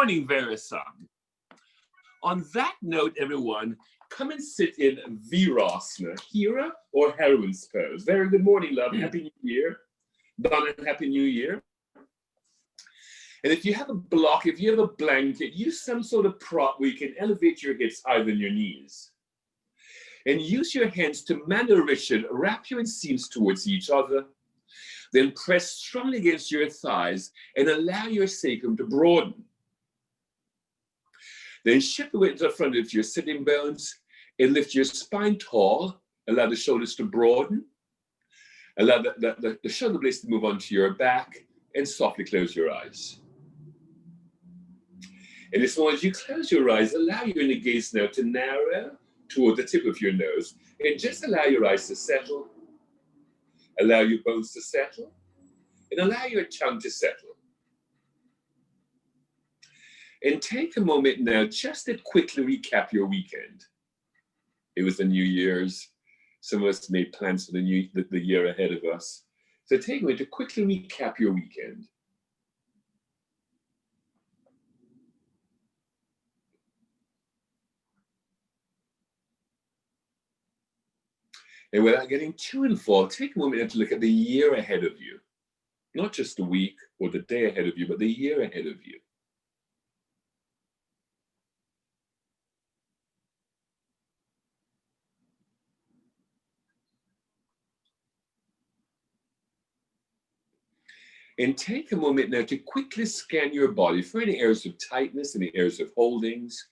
morning, Vera-san. On that note, everyone, come and sit in Virasana, Hera or heroine's pose. Very good morning, love. Happy New Year. Donna, Happy New Year. And if you have a block, if you have a blanket, use some sort of prop where you can elevate your hips higher than your knees. And use your hands to mannerism, wrap your inseams towards each other. Then press strongly against your thighs and allow your sacrum to broaden. Then shift the weight to the front of your sitting bones and lift your spine tall. Allow the shoulders to broaden. Allow the shoulder blades to move onto your back and softly close your eyes. And as long as you close your eyes, allow your inner gaze now to narrow toward the tip of your nose and just allow your eyes to settle. Allow your bones to settle and allow your tongue to settle. And take a moment now just to quickly recap your weekend. It was the New Year's. Some of us made plans for the year ahead of us. So take a moment to quickly recap your weekend. And without getting too involved, take a moment to look at the year ahead of you. Not just the week or the day ahead of you, but the year ahead of you. And take a moment now to quickly scan your body for any areas of tightness, any areas of holdings.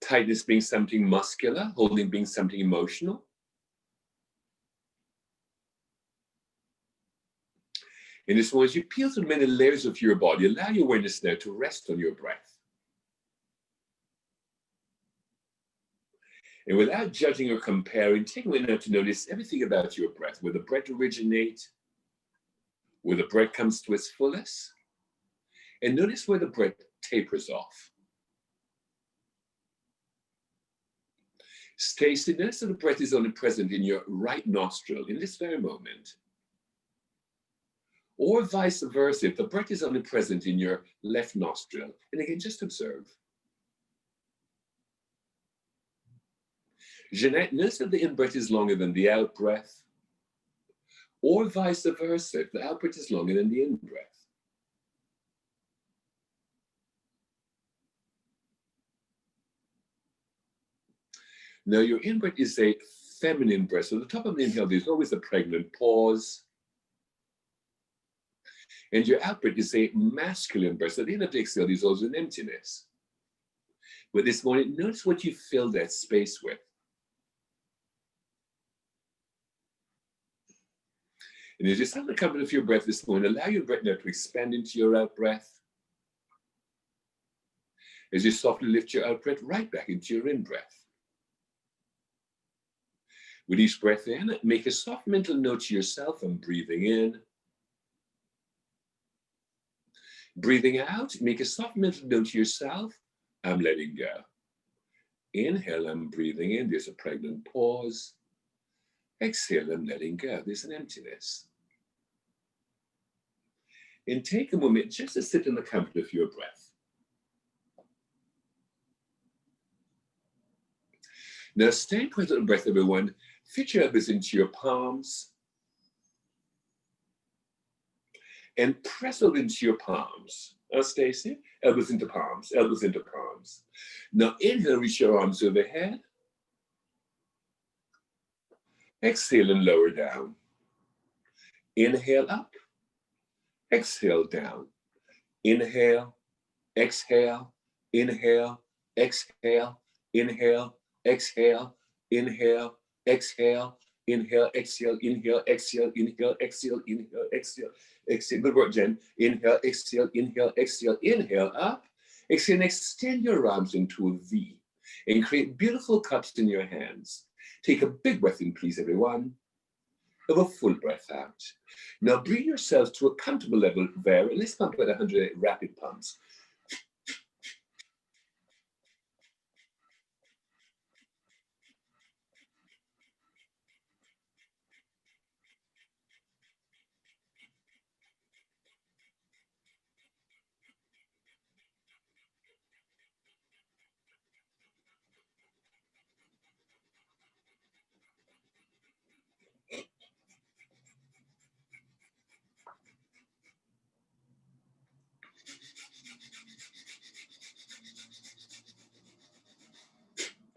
Tightness being something muscular, holding being something emotional. And as long as you peel through many layers of your body, allow your awareness now to rest on your breath. And without judging or comparing, take a minute now to notice everything about your breath, where the breath originates, where the breath comes to its fullest, and notice where the breath tapers off. Stacy, notice that the breath is only present in your right nostril in this very moment. Or vice versa, if the breath is only present in your left nostril. And again, just observe. Jeanette, notice that the in-breath is longer than the out-breath. Or vice versa, if the out-breath is longer than the in-breath. Now, your in-breath is a feminine breath. So at the top of the inhale, there's always a pregnant pause. And your out-breath is a masculine breath. So at the end of the exhale, there's also an emptiness. But this morning, notice what you fill that space with. And as you start to come into your breath this morning, allow your breath now to expand into your out-breath. As you softly lift your out-breath right back into your in-breath. With each breath in, make a soft mental note to yourself, I'm breathing in. Breathing out, make a soft mental note to yourself, I'm letting go. Inhale, I'm breathing in, there's a pregnant pause. Exhale, I'm letting go, there's an emptiness. And take a moment just to sit in the comfort of your breath. Now stay present in breath, everyone. Fit your elbows into your palms. And press out into your palms. Stacy, elbows into palms, elbows into palms. Now inhale, reach your arms overhead. Exhale and lower down. Inhale up. Exhale down. Inhale, exhale, inhale, exhale, inhale, exhale, inhale, exhale, inhale, exhale, inhale, exhale, inhale, exhale, inhale, exhale, exhale. Good work, Jen. Inhale, exhale, inhale up. Exhale and extend your arms into a V and create beautiful cups in your hands. Take a big breath in, please, everyone. Have a full breath out. Now bring yourselves to a comfortable level there. Let's pump about 100 rapid pumps.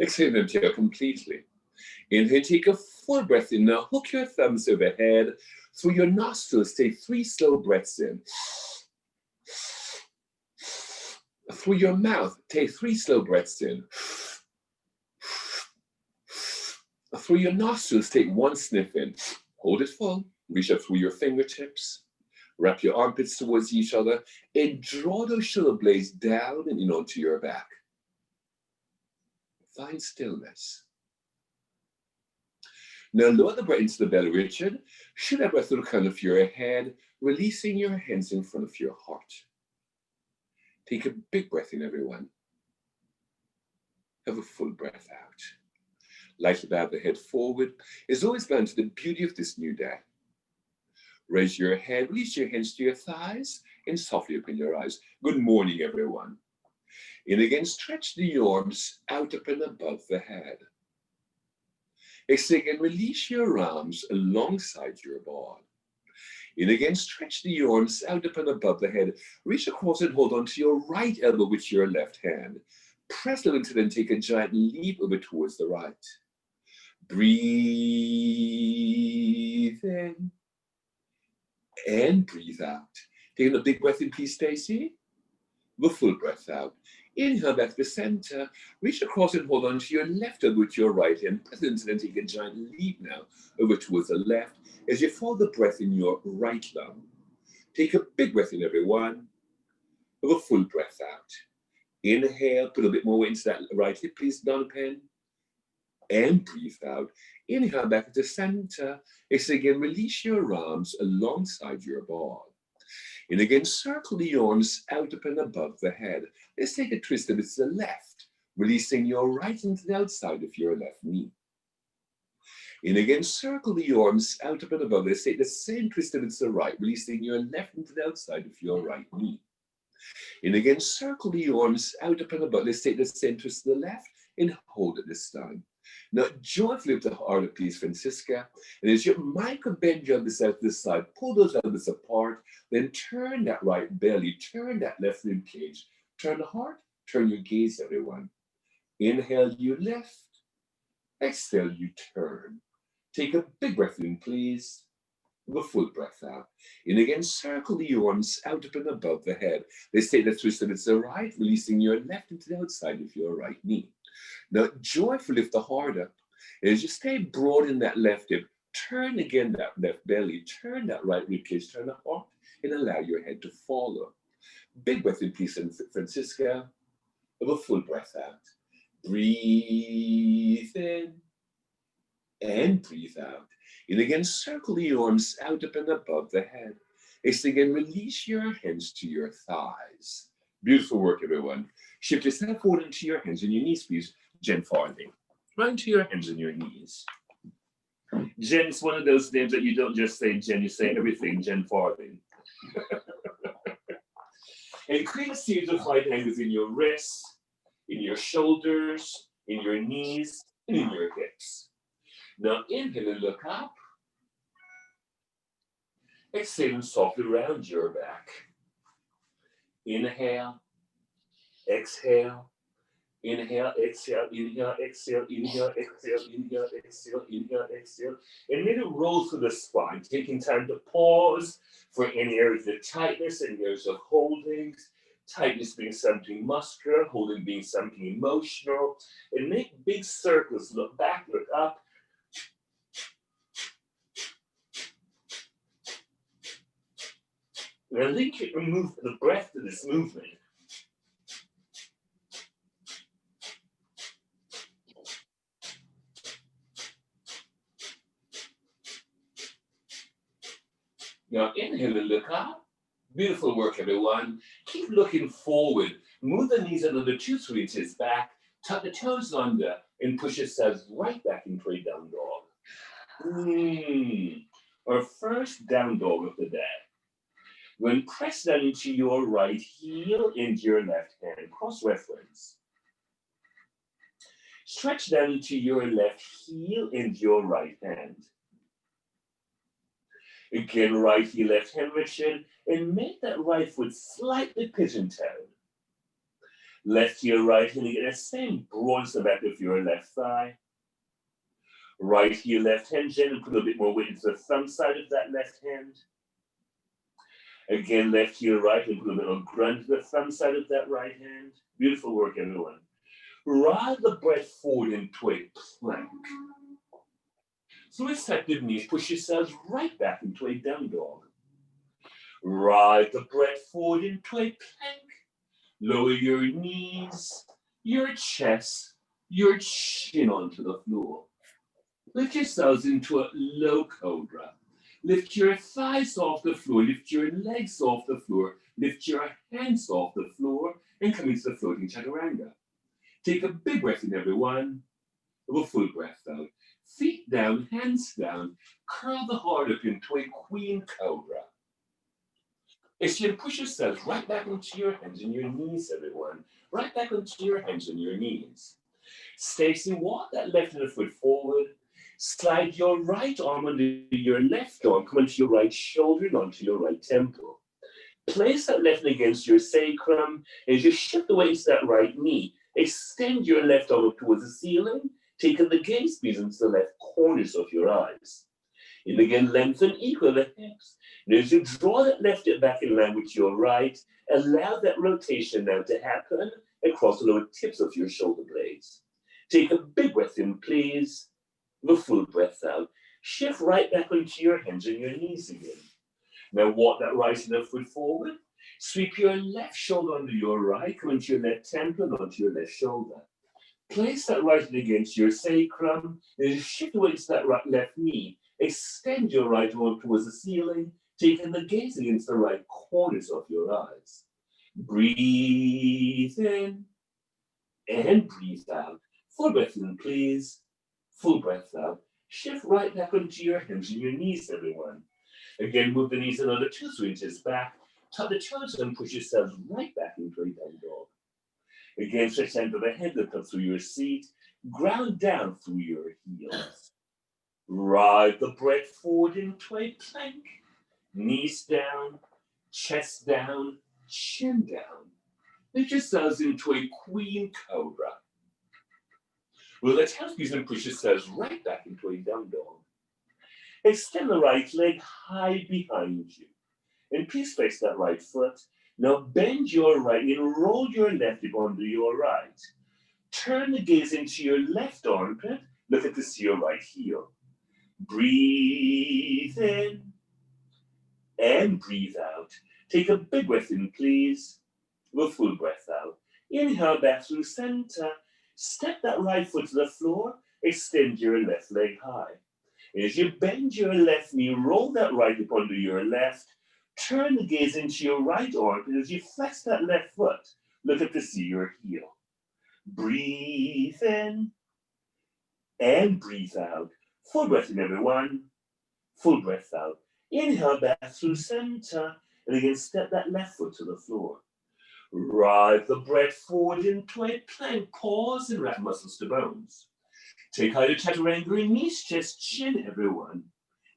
Exhale, empty out completely. Inhale, take a full breath in. Now hook your thumbs overhead. Through your nostrils, take 3 slow breaths in. Through your mouth, take 3 slow breaths in. Through your nostrils, take 1 sniff in. Hold it full. Reach up through your fingertips. Wrap your armpits towards each other and draw those shoulder blades down and in onto your back. Find stillness. Now lower the breath into the belly, Richard. Shoot that breath to the crown of your head, releasing your hands in front of your heart. Take a big breath in, everyone. Have a full breath out. Lightly bow the head forward. As always, bow into the beauty of this new day. Raise your head, release your hands to your thighs, and softly open your eyes. Good morning, everyone. In again, stretch the arms out up and above the head. Exhale again, release your arms alongside your body. In again, stretch the arms out up and above the head. Reach across and hold on to your right elbow with your left hand. Press it into, then take a giant leap over towards the right. Breathe in and breathe out. Taking a big breath in, please, Stacy. The full breath out. Inhale back to the center. Reach across and hold on to your left elbow with your right hand. Press it into, then take a giant leap now over towards the left as you follow the breath in your right lung. Take a big breath in, everyone. Have a full breath out. Inhale, put a bit more weight into that right hip, please, Donovan. And breathe out. Inhale back to the center. Exhale again, release your arms alongside your body. And again, circle the arms out up and above the head. Let's take a twist of it to the left, releasing your right into the outside of your left knee. And again, circle the arms out up and above. Let's take the same twist of it to the right, releasing your left into the outside of your right knee. And again, circle the arms out up and above. Let's take the same twist to the left and hold it this time. Now, joyfully lift the heart up, please, Francisca. And as your micro bend your elbows out to the side, pull those elbows apart, then turn that right belly, turn that left rib cage, turn the heart, turn your gaze, everyone. Inhale, you lift. Exhale, you turn. Take a big breath in, please. With a full breath out. And again, circle the arms out up and above the head. Let's take the twist of it to the right, releasing your left into the outside of your right knee. Now, joyfully lift the heart up. As you stay broad in that left hip, turn again that left belly, turn that right rib cage, turn the heart, and allow your head to follow. Big breath in, please, Francisca. Have a full breath out. Breathe in and breathe out. And again, circle the arms out up and above the head. Exhale again, release your hands to your thighs. Beautiful work, everyone. Shift yourself forward into your hands and your knees, please. Jen Farthing. Right into your hands and your knees. Jen is one of those names that you don't just say Jen, you say everything, Jen Farthing. And create a series of right angles in your wrists, in your shoulders, in your knees, and in your hips. Now inhale and look up. Exhale and softly round your back. Inhale, exhale, inhale, exhale, inhale, exhale, inhale, exhale, inhale, exhale, inhale, exhale. And let it roll through the spine, taking time to pause for any areas of tightness and areas of holdings. Tightness being something muscular, holding being something emotional. And make big circles, look back, look up. And link the breath to this movement. Now inhale and look up. Beautiful work, everyone. Keep looking forward. Move the knees another 2-3 inches back. Tuck the toes under and push yourselves right back into a down dog. Our first down dog of the day. When press down into your right heel and your left hand, cross-reference. Stretch down into your left heel and your right hand. Again, right heel, left hand, Richard, and make that right foot slightly pigeon-toed. Left to your right hand, again, the same broad the back of your left thigh. Right to your left hand, gently put a little bit more weight into the thumb side of that left hand. Again, left to your right and put a little grunt to the thumb side of that right hand. Beautiful work, everyone. Ride the breath forward into a plank. So with active knees, push yourselves right back into a down dog. Ride the breath forward into a plank. Lower your knees, your chest, your chin onto the floor. Lift yourselves into a low cobra. Lift your thighs off the floor, lift your legs off the floor, lift your hands off the floor, and come into the floating chaturanga. Take a big breath in, everyone. A full breath out. Feet down, hands down. Curl the heart up into a queen cobra. Extend, push yourselves right back into your hands and your knees, everyone. Right back into your hands and your knees. Stacy, walk that left foot forward. Slide your right arm under your left arm. Come onto your right shoulder and onto your right temple. Place that left knee against your sacrum as you shift the weight to that right knee. Extend your left arm up towards the ceiling, taking the gaze squeeze into the left corners of your eyes. And again, lengthen equal the hips. And as you draw that left hip back in line with your right, allow that rotation now to happen across the lower tips of your shoulder blades. Take a big breath in, please. The full breath out. Shift right back onto your hands and your knees again. Now walk that right foot forward. Sweep your left shoulder under your right. Come into your left temple and onto your left shoulder. Place that right hand against your sacrum. And shift away to that right left knee. Extend your right arm towards the ceiling, taking the gaze against the right corners of your eyes. Breathe in and breathe out. Full breath in, please. Full breath out. Shift right back onto your hands and your knees, everyone. Again, move the knees another 2 inches back. Tuck the toes and push yourselves right back into a down dog. Again, stretch under the head, lift up through your seat. Ground down through your heels. Ride the breath forward into a plank. Knees down, chest down, chin down. Lift yourselves into a queen cobra. With the tail squeeze and push yourselves right back into a down dog. Extend the right leg high behind you. And please flex that right foot. Now bend your right knee and roll your left hip onto your right. Turn the gaze into your left armpit. Look at this, your right heel. Breathe in and breathe out. Take a big breath in, please. A full breath out. Inhale back through center. Step that right foot to the floor. Extend your left leg high. As you bend your left knee, roll that right hip onto your left. Turn the gaze into your right arm. As you flex that left foot, look up to see your heel. Breathe in and breathe out. Full breath in, everyone. Full breath out. Inhale back through center. And again, step that left foot to the floor. Ride the breath forward into a plank. Pause and wrap muscles to bones. Take out your chaturanga, knees, chest, chin, everyone.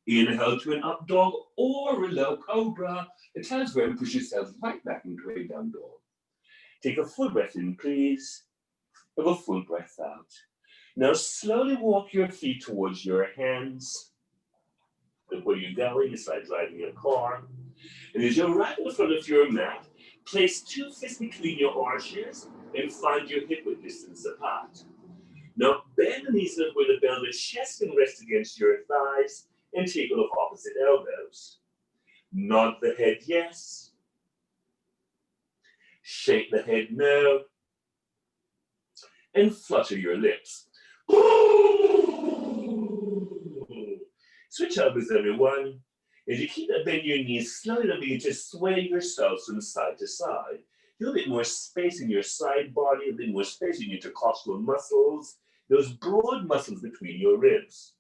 Inhale to an up dog or a low cobra. The tail's where you push yourself right back into a down dog. Take a full breath in, please. Have a full breath out. Now slowly walk your feet towards your hands. And where you're going, it's like driving a car. And as you're right in front of your mat, place 2 fists between your arches and find your hip width distance apart. Now bend the knees up where the belly chest can rest against your thighs and take off opposite elbows. Nod the head yes. Shake the head no. And flutter your lips. Switch elbows, everyone. As you keep that bend your knees, slowly begin to sway yourselves from side to side. A little bit more space in your side body, a bit more space in your intercostal muscles, those broad muscles between your ribs.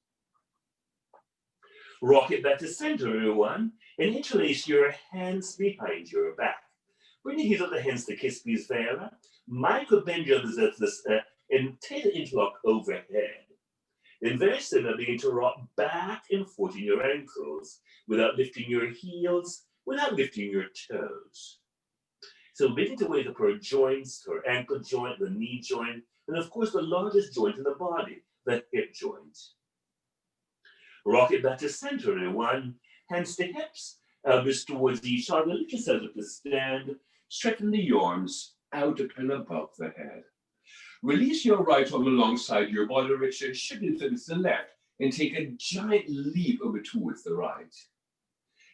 Rock it back to center, everyone, and interlace your hands behind your back. Bring the heels of the hands to kiss please Vera. Micro bend your elbows and take the interlock overhead. Then very similar, begin to rock back and forth in your ankles without lifting your heels, without lifting your toes. So begin to wake up her joints, her ankle joint, the knee joint, and of course the largest joint in the body, the hip joint. Rock it back to center, everyone. Hands to hips, elbows towards each other. Lift yourself up to stand. Straighten the arms out and above the head. Release your right arm alongside your body, Richard. Shift it to the left and take a giant leap over towards the right.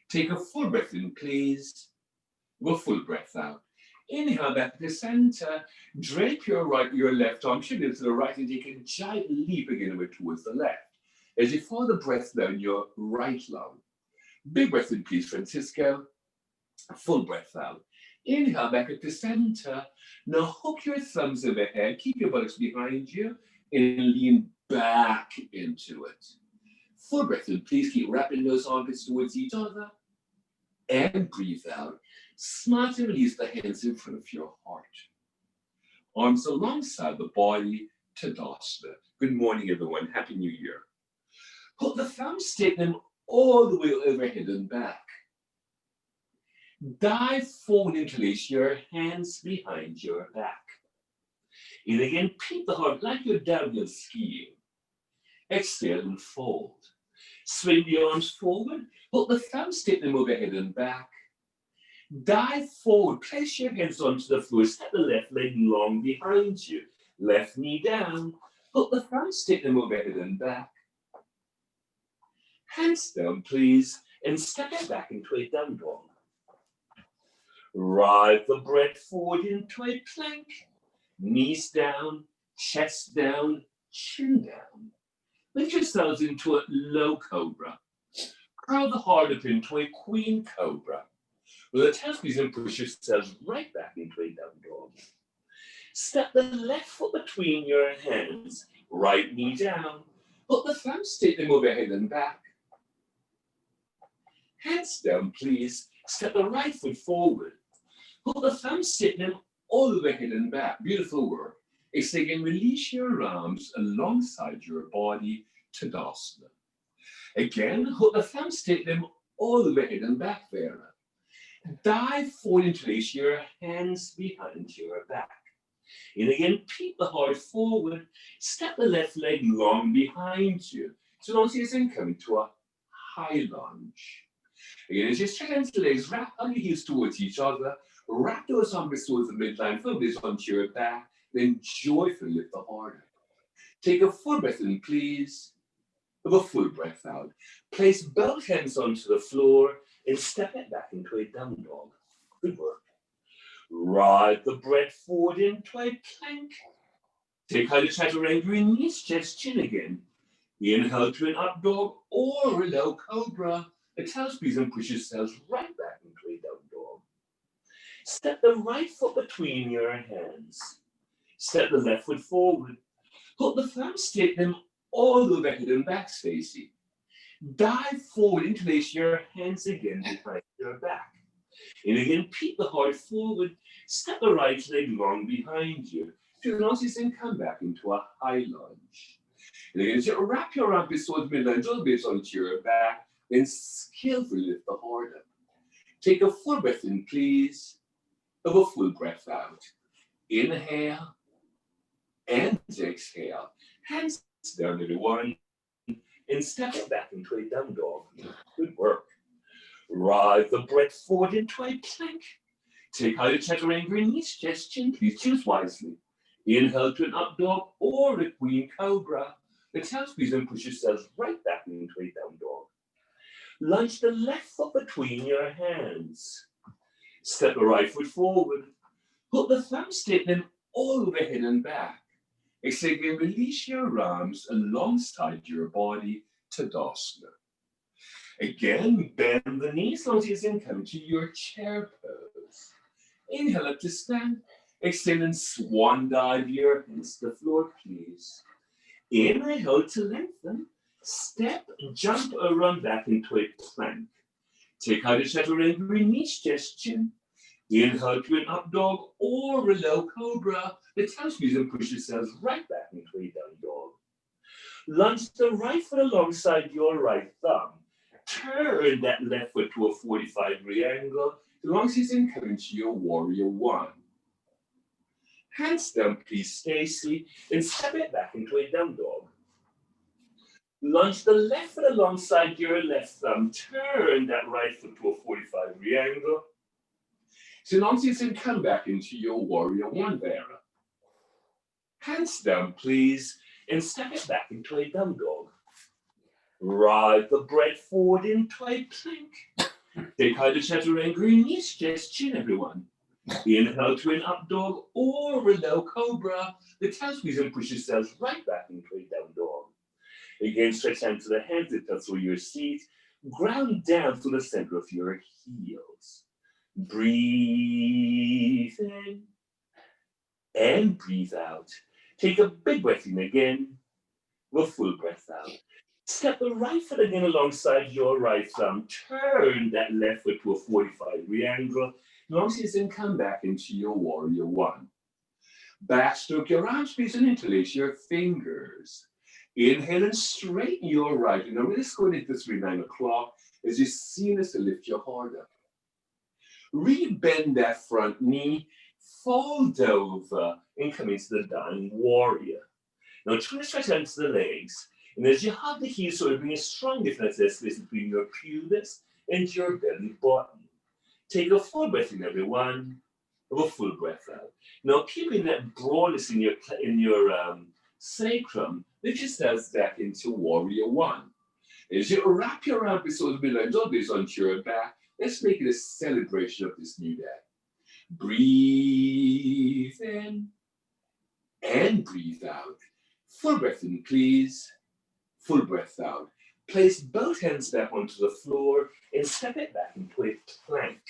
Take a full breath in, please. Go full breath out. Inhale back to the center. Drape your left arm, shift it to the right, and take a giant leap again over towards the left. As you follow the breath down your right lung. Big breath in, please, Francisco. Full breath out. Inhale back at the center. Now hook your thumbs overhead. Keep your buttocks behind you and lean back into it. Full breath in, please. Keep wrapping those armpits towards each other. And breathe out. Smile to release the hands in front of your heart. Arms alongside the body, Tadasana. Good morning, everyone. Happy New Year. Put the thumbs, take them all the way overhead and back. Dive forward and place your hands behind your back. And again, peep the heart like you're downhill skiing. Exhale and fold. Swing the arms forward. Put the thumbs, take them overhead and back. Dive forward. Place your hands onto the floor. Step the left leg long behind you. Left knee down. Put the thumbs, take them overhead and back. Hands down, please, and step it back into a down dog. Ride the breath forward into a plank. Knees down, chest down, chin down. Lift yourselves into a low cobra. Curl the heart up into a queen cobra. With the tail squeeze and push yourselves right back into a down dog. Step the left foot between your hands. Right knee down. Put the thumbs, take them overhead and back. Hands down, please. Step the right foot forward. Put the thumbs, take them all overhead and back. Beautiful work. Exhale again, release your arms alongside your body, Tadasana. Again, put the thumbs, take them all overhead and back there. Dive forward and place your hands behind your back. And again, peep the heart forward. Step the left leg long behind you. So don't see us in coming to a high lunge. Again, as you stretch the legs, wrap on your heels towards each other. Wrap those arms towards the midline. Flip this onto your back. Then joyfully lift the heart up. Take a full breath in, please. Have a full breath out. Place both hands onto the floor and step it back into a down dog. Good work. Ride the breath forward into a plank. Take high chaturanga in knees, chest, chin again. Inhale to an up dog or a low cobra. A tail squeeze and push yourselves right back into a down dog. Step the right foot between your hands. Step the left foot forward. Put the thumbs, take them all overhead and back, Stacy. Dive forward and place your hands again behind your back. And again, peep the heart forward. Step the right leg long behind you. To notice and come back into a high lunge. And again, so wrap your arms towards midline, a bit onto your back. Then skillfully lift the heart up. Take a full breath in, please. Have a full breath out. Inhale and exhale. Hands down, everyone. And step it back into a down dog. Good work. Ride the breath forward into a plank. Take high chaturanga in knees, chest, chin. Please choose wisely. Inhale to an up dog or a queen cobra. The tail squeeze and push yourselves right back into a down dog. Lunge the left foot between your hands. Step the right foot forward. Put the thumbs, take them all overhead and back. Exhale again, release your arms alongside your body, Tadasana. Again, bend the knees, long as you come to your chair pose. Inhale up to stand. Exhale and swan dive your hands to the floor, please. Inhale to lengthen. Step, jump, or run back into a plank. Take out a chaturanga, knees, chest, chin. Inhale to an up dog or a low cobra. The tail squeeze and push yourselves right back into a down dog. Lunge the right foot alongside your right thumb. Turn that left foot to a 45-degree angle. So long as it's in, come into your warrior one. Hands down, please, Stacy, and step it back into a down dog. Launch the left foot alongside your left thumb. Turn that right foot to a 45-degree angle. So long as you can come back into your warrior one there. Hands down, please, and step it back into a down dog. Ride the breath forward into a plank. Take out the chaturanga, knees, chest, chin, everyone. Inhale to an up dog or a low cobra. The tail squeeze and push yourselves right back into a down dog. Again, stretch out to the hands that touch your seat. Ground down to the center of your heels. Breathe in and breathe out. Take a big breath in again, with a full breath out. Step the right foot again alongside your right thumb. Turn that left foot to a 45-degree angle. As long as you can come back into your warrior one. Backstroke your arms, please, and interlace your fingers. Inhale and straighten your right. And now we're just going into 9 o'clock as you seamlessly lift your heart up. Re-bend that front knee, fold over, and come into the down warrior. Now try to stretch out into the legs. And as you hug the heels, so bring a strong difference space between your pubis and your belly button. Take a full breath in, everyone. Have a full breath out. Now, keeping that broadness in your sacrum, lift yourselves back into warrior one. As you wrap your arm below elbows onto your back, let's make it a celebration of this new day. Breathe in and breathe out. Full breath in, please. Full breath out. Place both hands back onto the floor and step it back into a plank.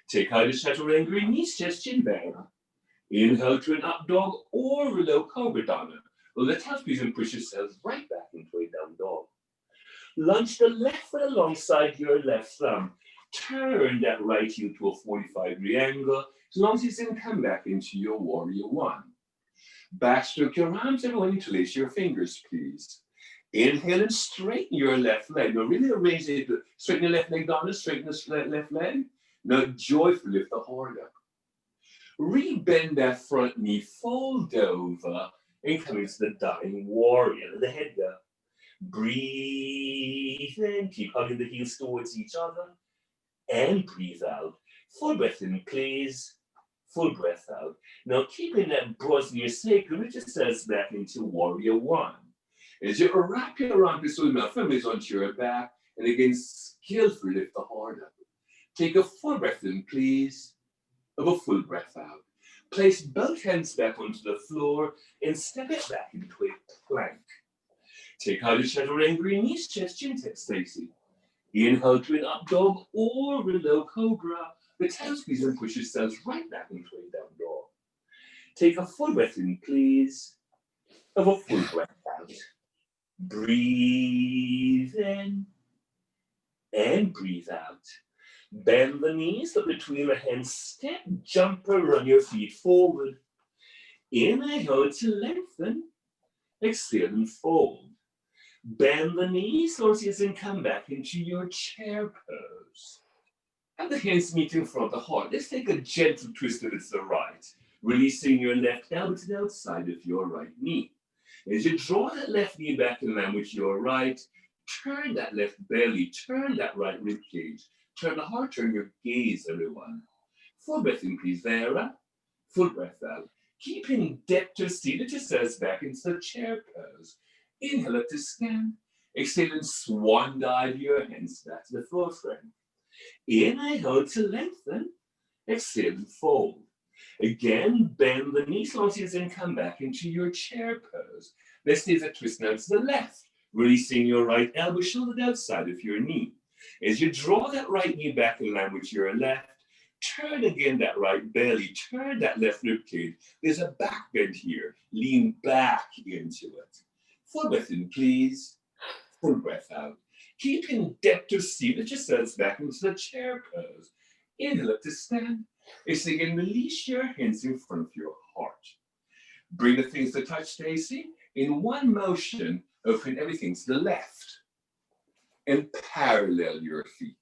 Take out a chaturanga, knees, chest, chin down. Inhale to an up dog or a low cobra dana. Well, the tail squeeze and push yourselves right back into a down dog. Lunge the left foot alongside your left thumb. Turn that right heel to a 45-degree angle. As long as you can come back into your warrior one. Backstroke your arms, everyone, interlace your fingers, please. Inhale and straighten your left leg. Now really arrange it. Straighten your left leg down, straighten the left leg. Now joyfully lift the heart up. Re-bend that front knee, fold over, and come into the dying warrior. The head go. Breathe in, keep hugging the heels towards each other, and breathe out. Full breath in, please. Full breath out. Now keeping that broad in your sacrum, it just says back into warrior one. As you wrap your arm between my fingers onto your back, and again, skillfully lift the heart up. Take a full breath in, please. Have a full breath out. Place both hands back onto the floor and step it back into a plank. Take out a chaturanga, knees, chest, chin, Stacy. Inhale to an up dog or a low cobra. The tail squeeze and push yourselves right back into a down dog. Take a full breath in, please. Have a full breath out. Breathe in and breathe out. Bend the knees, look between the hands, step, jump, or run your feet forward. Inhale to lengthen, exhale and fold. Bend the knees, so you can come back into your chair pose. Have the hands meet in front of the heart. Let's take a gentle twist to the right, releasing your left elbow to the outside of your right knee. As you draw that left knee back in line with your right, turn that left belly, turn that right rib cage, turn the heart, turn your gaze, everyone. Full breath in, please, Vera. Full breath out. Keeping depth to seat, it yourselves back into the chair pose. Inhale up to stand. Exhale and swan dive your hands back to the floor, friend. Inhale to lengthen. Exhale and fold. Again, bend the knees, long and come back into your chair pose. Let's take a twist now to the left, releasing your right elbow, shoulder to the outside of your knee. As you draw that right knee back in line with your left, turn again that right belly, turn that left rib cage. There's a back bend here. Lean back into it. Full breath in, please. Full breath out. Keeping depth to seat, let yourselves back into the chair pose. Inhale up to stand. Exhale again, release your hands in front of your heart. Bring the things to touch, Stacy. In one motion, open everything to the left. And parallel your feet.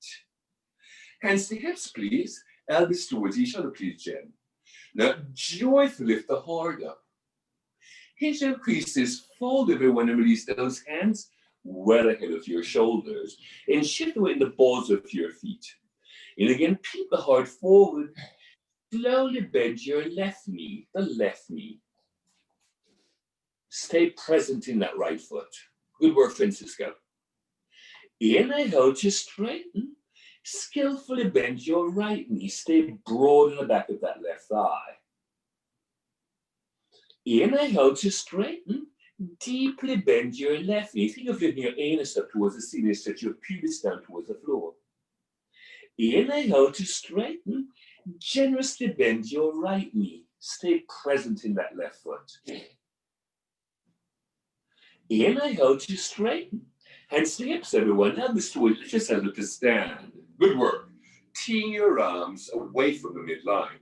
Hands to hips, please. Elbows towards each other, please, Jen. Now, joyfully lift the heart up. Hinge and creases, fold everyone and release those hands well ahead of your shoulders. And shift away in the balls of your feet. And again, peep the heart forward. Slowly bend your left knee, the left knee. Stay present in that right foot. Good work, Francisco. Inhale to straighten. Skillfully bend your right knee. Stay broad in the back of that left thigh. Inhale to straighten. Deeply bend your left knee. Think of lifting your anus up towards the ceiling, stretch your pelvis down towards the floor. Inhale to straighten. Generously bend your right knee. Stay present in that left foot. Inhale to straighten. Hands to hips, everyone. Elbows towards, lift yourself up to stand. Good work. Teeing your arms away from the midline.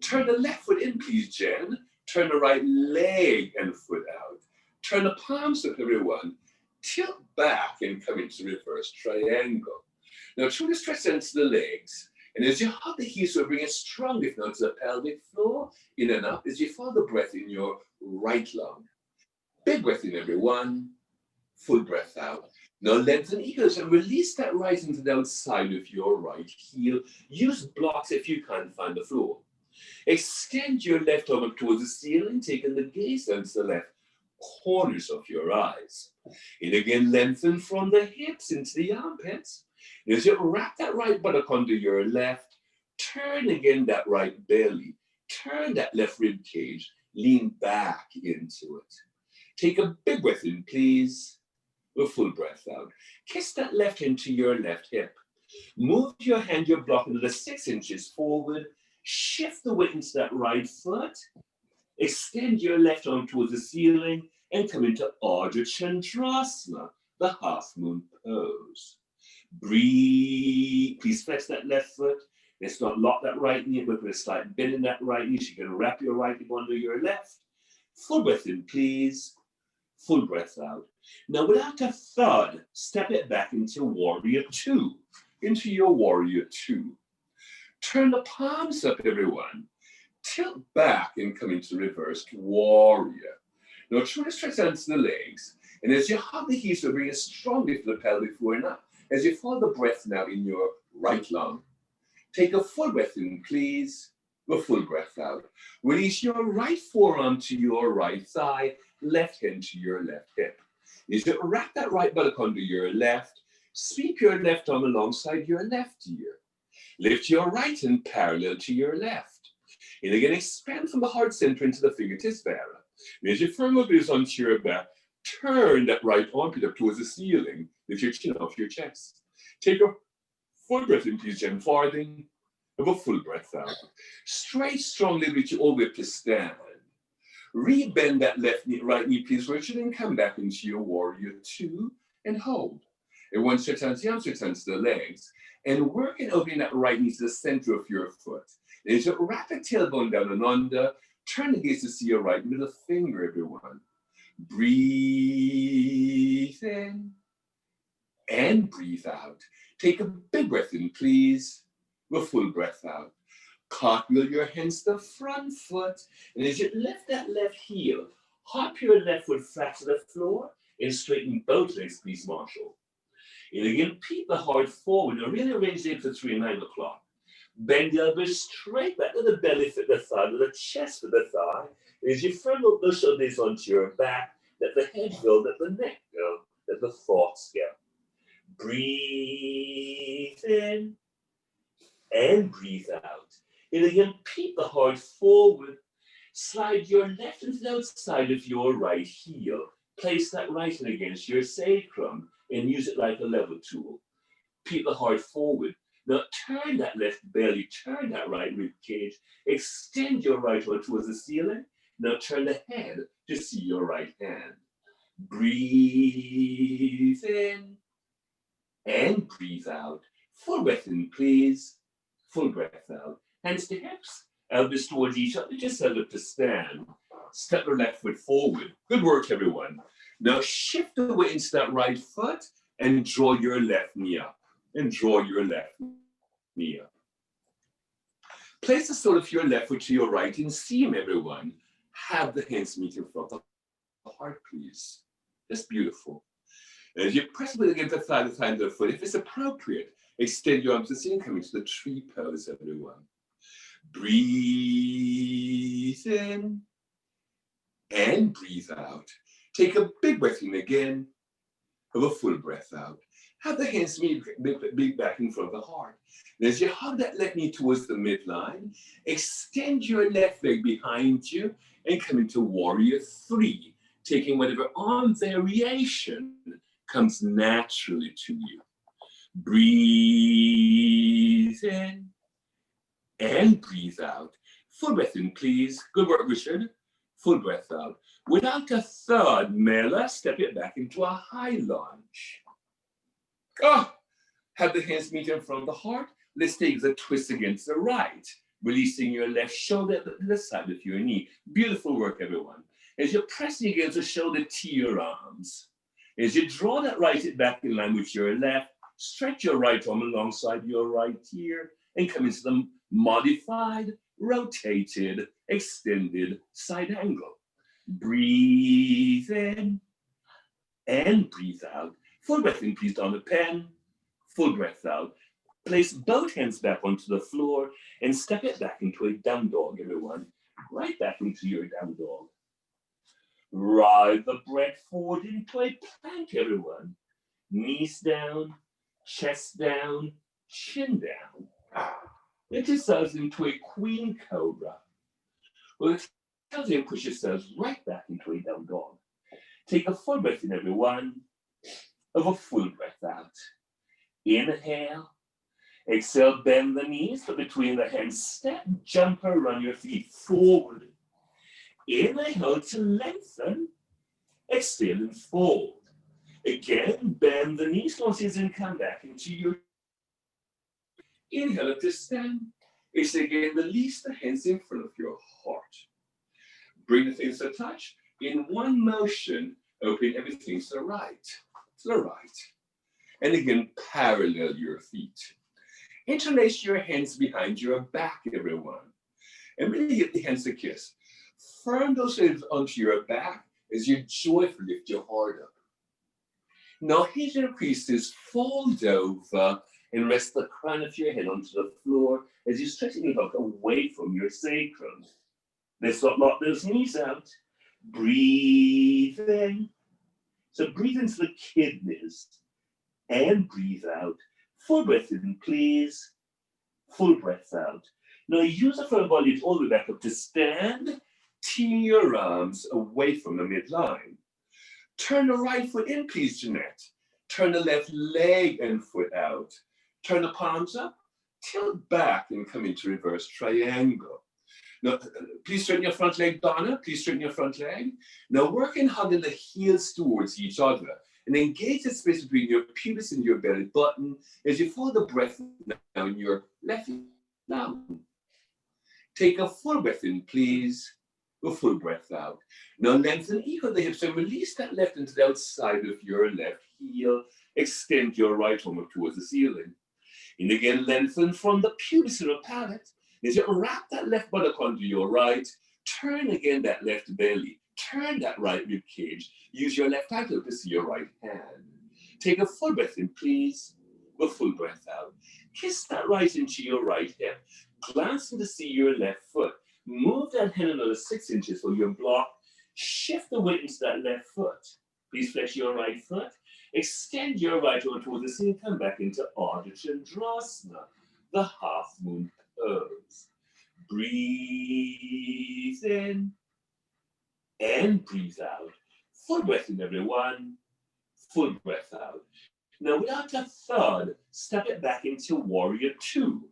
Turn the left foot in, please, Jen. Turn the right leg and foot out. Turn the palms up, everyone. Tilt back and come into reverse triangle. Now, truly stretch into the legs. And as you hug the heels, so bring a strong lift now to the pelvic floor. In and up as you follow the breath in your right lung. Big breath in, everyone. Full breath out. Now lengthen eagles and release that right into the outside of your right heel. Use blocks if you can't find the floor. Extend your left arm up towards the ceiling, taking the gaze down to the left corners of your eyes. And again, lengthen from the hips into the armpits. As you wrap that right buttock under your left, turn again that right belly. Turn that left rib cage. Lean back into it. Take a big breath in, please. A full breath out. Kiss that left hand to your left hip. Move your hand, your block, another 6 inches forward. Shift the weight into that right foot. Extend your left arm towards the ceiling and come into Ardha Chandrasana, the half moon pose. Breathe. Please flex that left foot. Let's not lock that right knee. We're going to start bending that right knee. So you're going to wrap your right hip under your left. Full breath in, please. Full breath out. Now, without a thud, step it back into Warrior Two, into your Warrior Two. Turn the palms up, everyone. Tilt back and come into reversed warrior. Now, try to stretch out into the legs. And as you hug the heels, so bring a strong lift to the pelvic floor and up. As you follow the breath now in your right lung. Take a full breath in, please. A full breath out. Release your right forearm to your right thigh, left hand to your left hip. As you wrap that right buttock under your left, sweep your left arm alongside your left ear. Lift your right hand parallel to your left. And again, expand from the heart center into the fingertips area. As you firm up this onto your back, turn that right armpit up towards the ceiling. Lift your chin off your chest. Take a full breath in, please, Jen Farthing. Have a full breath out. Straight, strongly reach you all the way up to stand. Rebend that left knee, right knee, please, Richard, and come back into your Warrior Two and hold. And once your turns the arms, your turns to the legs. And work and opening that right knee to the center of your foot. And as you wrap the tailbone down and under, turn the gaze to see your right middle finger, everyone. Breathe in and breathe out. Take a big breath in, please. A full breath out. Cartwheel your hands to the front foot. And as you lift that left heel, hop your left foot flat to the floor and straighten both legs, please, Marshall. And again, peep the heart forward. Now really arrange the hips at 3 and 9 o'clock. Bend the elbows straight back to the belly, fit the thigh, to the chest for the thigh. And as you firm up the shoulders onto your back, let the head go, let the neck go, let the thoughts go. Breathe in and breathe out. And again, peep the heart forward. Slide your left into the outside of your right heel. Place that right hand against your sacrum and use it like a level tool. Peep the heart forward. Now turn that left belly, turn that right rib cage. Extend your right arm towards the ceiling. Now turn the head to see your right hand. Breathe in and breathe out. Full breath in, please. Full breath out. Hands to hips, elbows towards each other, just set up to stand. Step your left foot forward. Good work, everyone. Now shift the weight into that right foot and draw your left knee up. And draw your left knee knee up. Place the sole of your left foot to your right and seam, everyone. Have the hands meet in front of the heart, please. That's beautiful. As you press it against the thigh of the foot, if it's appropriate, extend your arms to the ceiling, coming to the tree pose, everyone. Breathe in and breathe out. Take a big breath in again. Have a full breath out. Have the hands meet back in front of the heart. And as you hug that left knee towards the midline, extend your left leg behind you and come into warrior 3, taking whatever arm variation comes naturally to you. Breathe in and breathe out. Full breath in, please. Good work, Richard. Full breath out. Without a third, Mela, step it back into a high lunge. Have the hands meet in front of the heart. Let's take the twist against the right, releasing your left shoulder to the side of your knee. Beautiful work, everyone. As you're pressing against the shoulder to your arms, as you draw that right hip back in line with your left, stretch your right arm alongside your right ear and come into the modified, rotated, extended side angle. Breathe in and breathe out. Full breath in, please, down the pen. Full breath out. Place both hands back onto the floor and step it back into a down dog, everyone. Right back into your down dog. Ride the breath forward into a plank, everyone. Knees down, chest down, chin down. Let yourselves into a queen cobra. Well, exhale and push yourselves right back into a down dog. Take a full breath in, everyone. Of a full breath out. Inhale. Exhale, bend the knees, but between the hands, step, jump, or run your feet forward. Inhale to lengthen. Exhale and fold. Again, bend the knees, and come back into your. Inhale to stand. Exhale again, release the hands in front of your heart. Bring the things to touch. In one motion, open everything to the right. To the right. And again, parallel your feet. Interlace your hands behind your back, everyone. And really give the hands a kiss. Firm those hands onto your back as you joyfully lift your heart up. Now, Haitian priestess, fold over and rest the crown of your head onto the floor as you stretch your back away from your sacrum. Let's not lock those knees out. Breathe in. So breathe into the kidneys and breathe out. Full breath in, please. Full breath out. Now use the front body all the way back up to stand. Tear your arms away from the midline. Turn the right foot in, please, Jeanette. Turn the left leg and foot out. Turn the palms up. Tilt back and come into reverse triangle. Now, please straighten your front leg, Donna. Please straighten your front leg. Now work in hugging the heels towards each other. And engage the space between your pubis and your belly button as you follow the breath down your left down. Take a full breath in, please. A full breath out. Now lengthen equal the hips and release that left into the outside of your left heel. Extend your right arm up towards the ceiling. And again, lengthen from the pubis to the palate. As you wrap that left buttock onto your right, turn again that left belly. Turn that right rib cage. Use your left ankle to see your right hand. Take a full breath in, please. A full breath out. Kiss that right into your right hip. Glance in to see your left foot. Move that hand another 6 inches for your block. Shift the weight into that left foot. Please flex your right foot. Extend your right arm towards the ceiling. Come back into Ardha Chandrasana, the half moon pose. Breathe in. And breathe out. Full breath in, everyone. Full breath out. Now, without a third, step it back into warrior 2.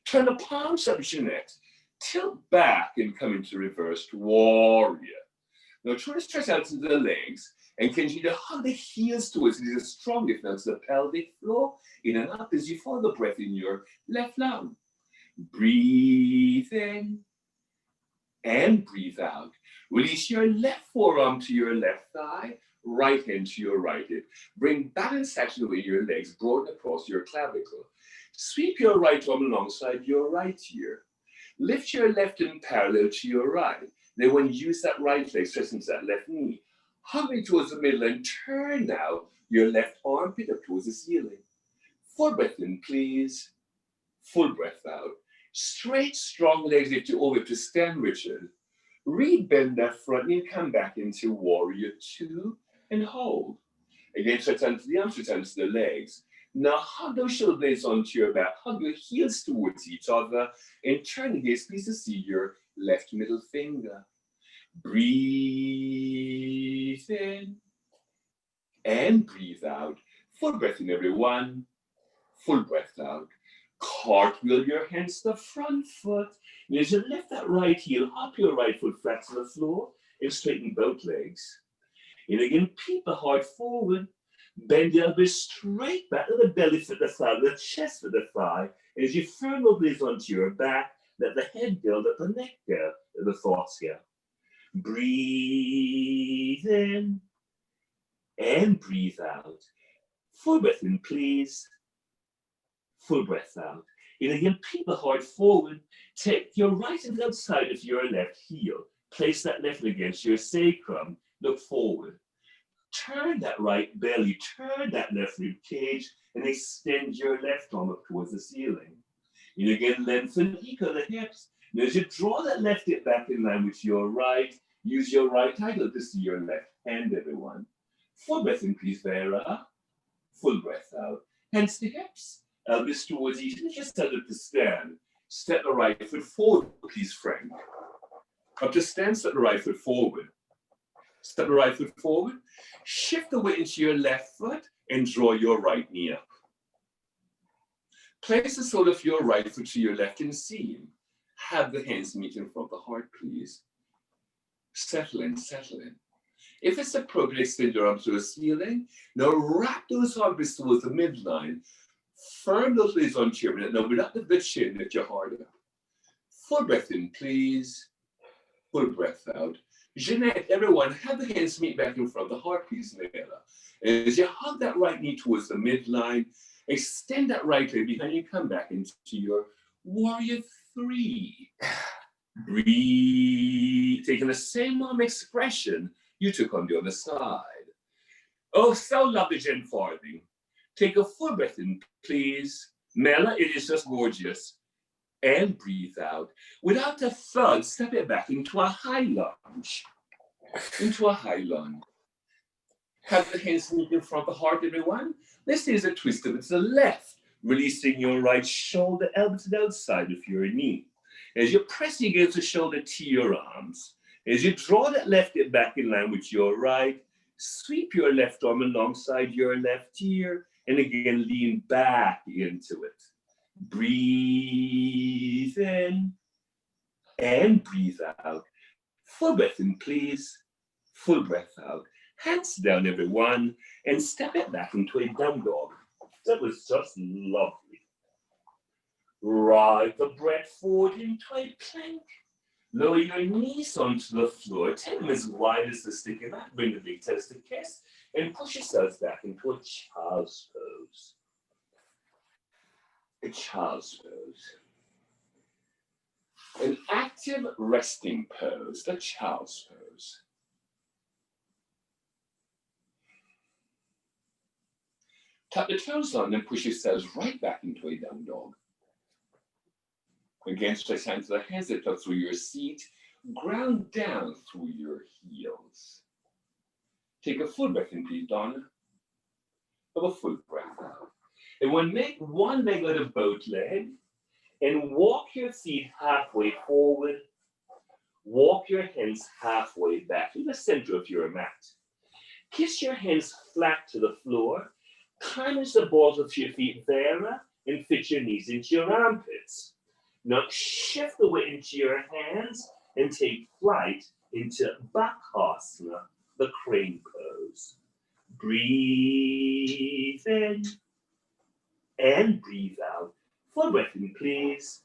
Turn the palms up, Jeanette. Tilt back and come into reversed warrior. Now, try to stretch out to the legs and continue to hug the heels towards the strongest now to the pelvic floor. In and up as you follow the breath in your left lung. Breathe in. And breathe out. Release your left forearm to your left thigh. right hand to your right hip. Bring balance action with your legs broad across your clavicle. Sweep your right arm alongside your right ear. Lift your left hand parallel to your right. Then when you use that right leg, stretch into that left knee. Hovering towards the middle and turn now your left armpit up towards the ceiling. Full breath in, please. Full breath out. Straight, strong legs lift you over to stand, Richard. Rebend that front knee, come back into warrior 2 and hold. Again, stretch out to the arms, stretch out to the legs. Now hug those shoulder blades onto your back, hug your heels towards each other, and turn the gaze, please, to see your left middle finger. Breathe in and breathe out. Full breath in, everyone. Full breath out. Cartwheel your hands to the front foot. And as you lift that right heel, hop your right foot flat to the floor and straighten both legs. And again, peep the heart forward. Bend the elbows straight back to the belly for the thigh, the chest for the thigh. As you firm the blades onto your back, let the head go, let the neck go, let the thoughts go. Breathe in and breathe out. Full breath in, please. Full breath out. And again, peep the heart forward. Take your right hand outside of your left heel. Place that left against your sacrum. Look forward. Turn that right belly, turn that left rib cage, and extend your left arm up towards the ceiling. And again, lengthen the hips. And as you draw that left hip back in line with your right, use your right ankle to see your left hand, everyone. Full breath in, please, Vera. Full breath out. Hands to hips, elbows towards each other. Just stand up to stand. Step the right foot forward, please, Frank. Up to stand, step the right foot forward. Step the right foot forward. Shift the weight into your left foot and draw your right knee up. Place the sole of your right foot to your left inseam. Have the hands meet in front of the heart, please. Settle in, settle in. If it's appropriate, extend your arms to the ceiling. Now wrap those arms towards the midline. Firm those legs onto your minute. Now without the chin, lift your heart up. Full breath in, please. Full breath out. Jeanette, everyone, have the hands meet back in front of the heart, please, Nayla. As you hug that right knee towards the midline, extend that right leg behind you, come back into your warrior 3. Breathe, taking the same arm expression you took on the other side. Oh, so lovely, Jen Farthing. Take a full breath in, please. Mela, it is just gorgeous. And breathe out. Without a thud, step it back into a high lunge. Into a high lunge. Have the hands meet in front of the heart, everyone. This is a twist of it to the left, releasing your right shoulder, elbow to the outside of your knee. As you press against the shoulder to your arms, as you draw that left hip back in line with your right, sweep your left arm alongside your left ear, and again, lean back into it. Breathe in and breathe out. Full breath in, please. Full breath out. Hands down, everyone, and step it back into a down dog. That was just lovely. Ride the breath forward into a plank. Lower your knees onto the floor. Take them as wide as the stick of that. Bring the big toes to kiss and push yourselves back into a child's pose. A child's pose. An active resting pose, the child's pose. Tap the toes on and push yourselves right back into a down dog. Again, stretch hands to the hands that tuck through your seat. Ground down through your heels. Take a full breath in, please, Donna. Have a full breath out. And when make one leg out of both legs, and walk your feet halfway forward. Walk your hands halfway back to the center of your mat. Kiss your hands flat to the floor. Climb into the balls of your feet, Vera, and fit your knees into your armpits. Now shift the weight into your hands and take flight into Bakhasana, the crane pose. Breathe in and breathe out. Full breath in, please.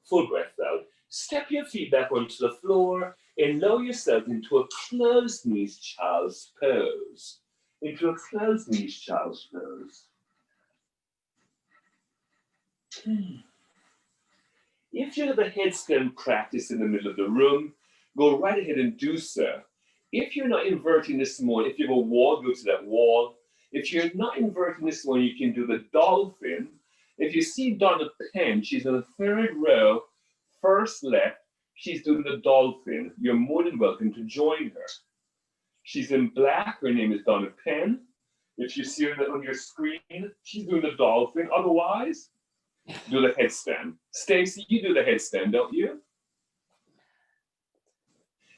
Full breath out. Step your feet back onto the floor and and lower yourself into a closed knees child's pose. Into a closed knees child's pose. If you have a headstand practice in the middle of the room, go right ahead and do so. If you're not inverting this morning, if you have a wall, go to that wall. If you're not inverting this morning, you can do the dolphin. If you see Donna Penn, she's in the third row, first left, she's doing the dolphin. You're more than welcome to join her. She's in black, her name is Donna Penn. If you see her on your screen, she's doing the dolphin. Otherwise, do the headstand. Stacy, you do the headstand, don't you?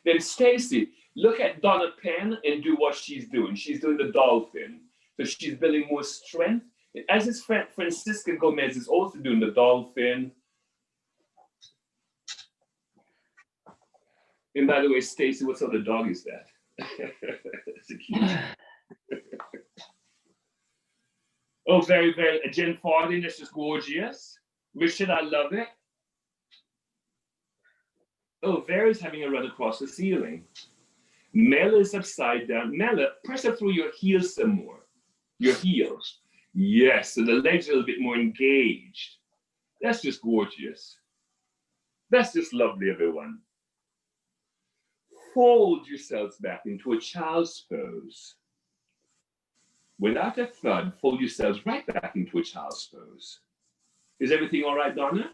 Then Stacy, look at Donna Penn and do what she's doing. She's doing the dolphin. So she's building more strength. As his friend Francisca Gomez is also doing the dolphin. And by the way, Stacy, what sort of dog is that? It's a cute. Oh, very, very. Jen Farding, that's just gorgeous. Richard, I love it. Oh, Vera's having a run across the ceiling. Mela is upside down. Mela, press up through your heels some more. Your heels. Yes, so the legs are a little bit more engaged. That's just gorgeous. That's just lovely, everyone. Fold yourselves back into a child's pose. Without a thud, fold yourselves right back into a child's pose. Is everything all right, Donna?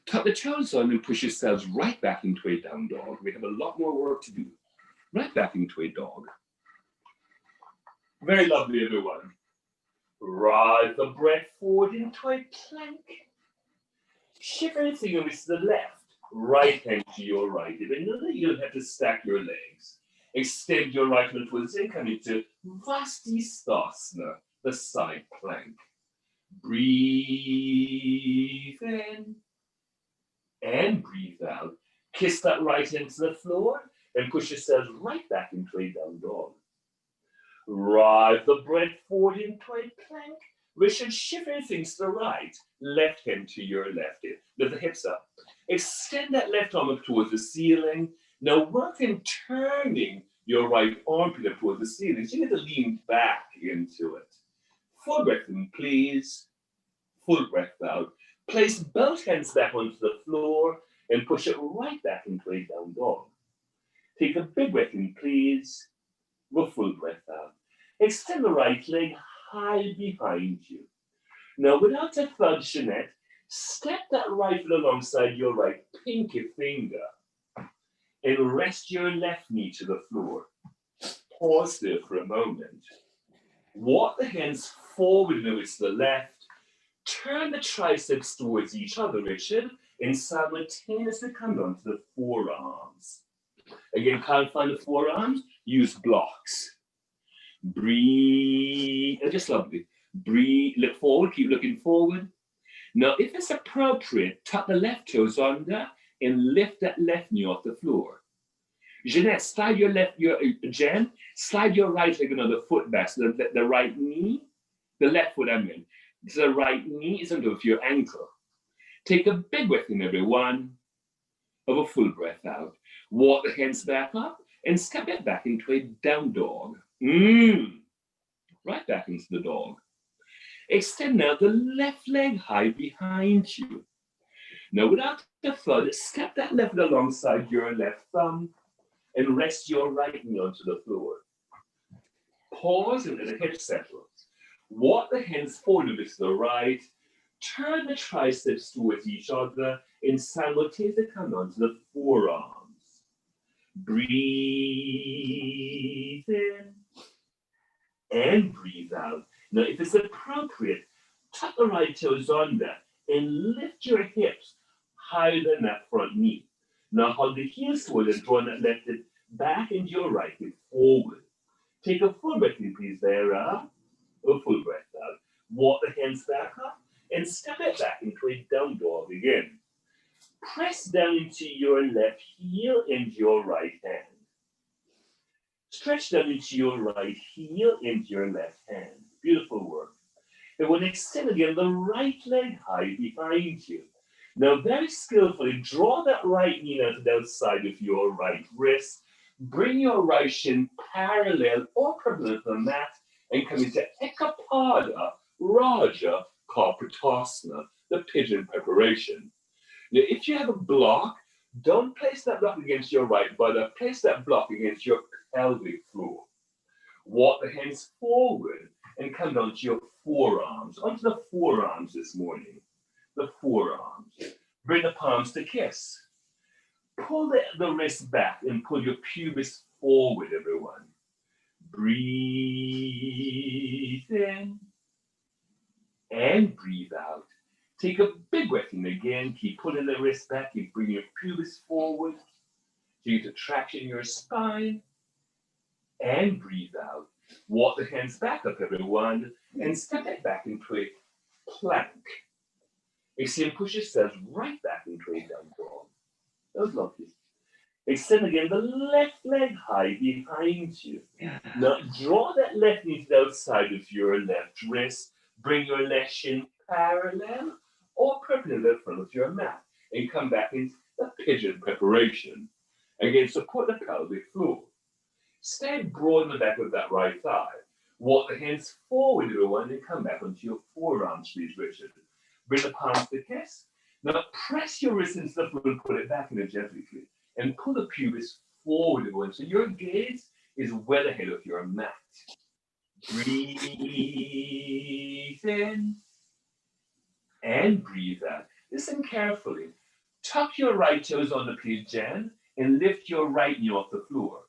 Tuck the toes on and push yourselves right back into a down dog. We have a lot more work to do. Right back into a dog. Very lovely, everyone. Ride the breath forward into a plank. Shift everything over to the left. Right hand to your right. If another, you don't have to stack your legs. Extend your right foot towards in, come into Vastisthasana, the side plank. Breathe in and breathe out. Kiss that right hand to the floor and push yourselves right back into a down dog. Ride the breath forward into a plank. Richard, shift everything to the right. Left hand to your left hip. Lift the hips up. Extend that left arm up towards the ceiling. Now work in turning your right armpit up towards the ceiling. So you need to lean back into it. Full breath in, please. Full breath out. Place both hands back onto the floor and push it right back into a down dog. Take a big breath in, please. With full breath out. Extend the right leg high behind you. Now, without a thud, Jeanette, step that right foot alongside your right pinky finger and rest your left knee to the floor. Pause there for a moment. Walk the hands forward and over to the left. Turn the triceps towards each other, Richard, and simultaneously come down to the forearms. Again, can't find the forearms? Use blocks. Breathe. Just lovely. Breathe. Look forward. Keep looking forward. Now, if it's appropriate, tuck the left toes under and lift that left knee off the floor. Jeanette, slide your Jen, slide your right leg another foot back. So the right knee, the left foot, so the right knee is under your ankle. Take a big breath in, everyone. Of a full breath out. Walk the hands back up and step it back into a down dog. Right back into the dog. Extend now the left leg high behind you. Now, without the thud, step that left foot alongside your left thumb and rest your right knee onto the floor. Pause and let the hips settle. Walk the hands forward a bit to the right. Turn the triceps towards each other and simultaneously come onto the forearms. Breathe in and breathe out. Now, if it's appropriate, tuck the right toes under and lift your hips higher than that front knee. Now, hold the heels forward and draw that left hip back into your right hip forward. Take a full breath in, please, Vera. A full breath out. Walk the hands back up and step it back into a down dog again. Press down into your left heel and your right hand. Stretch down into your right heel and your left hand. Beautiful work. It will extend again the right leg high behind you. Now, very skillfully, draw that right knee out to the outside of your right wrist. Bring your right shin parallel or perpendicular to the mat and come into Ekapada, Raja, Karpatasana, the pigeon preparation. Now, if you have a block, don't place that block against your right buttock. Place that block against your pelvic floor. Walk the hands forward and come down to your forearms. Onto the forearms this morning. The forearms. Bring the palms to kiss. Pull the wrist back and pull your pubis forward, everyone. Breathe in and breathe out. Take a big breath in again. Keep pulling the wrist back. Keep bringing your pubis forward. So you get traction in your spine. And breathe out. Walk the hands back up, everyone, and step it back into a plank. Extend, push yourselves right back into a down dog. That was lovely. Extend again the left leg high behind you. Now draw that left knee to the outside of your left wrist. Bring your left shin parallel or perpendicular in front of your mat and come back into the pigeon preparation. Again, support the pelvic floor. Stay broad in the back of that right thigh. Walk the hands forward, everyone, and come back onto your forearms, please, Richard. Bring the palms to kiss. Now press your wrist into the floor and put it back energetically. And pull the pubis forward, everyone. So your gaze is well ahead of your mat. Breathe in and breathe out. Listen carefully. Tuck your right toes on the please, Jan, and lift your right knee off the floor.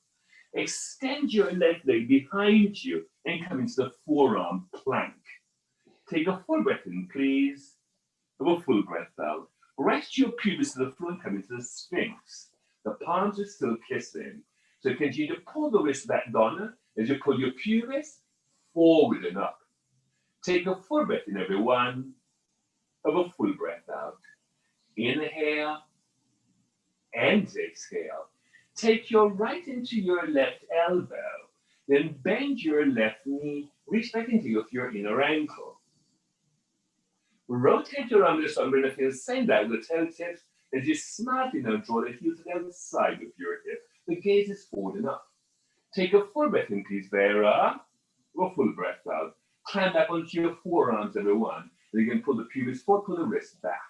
Extend your left leg behind you and come into the forearm plank. Take a full breath in, please. Have a full breath out. Rest your pubis to the floor and come into the Sphinx. The palms are still kissing. So continue to pull the wrist back, Donna, as you pull your pubis forward and up. Take a full breath in, everyone. Have a full breath out. Inhale and exhale. Take your right into your left elbow. Then bend your left knee. Reach back into your inner ankle. Rotate your arm to the umbrella field. Send out the toe tips as you smartly now draw the heels to the outside of your hip. The gaze is forward and up. Take a full breath in, please, Vera. A full breath out. Climb back onto your forearms, everyone. Then you can pull the pubis forward, pull the wrist back.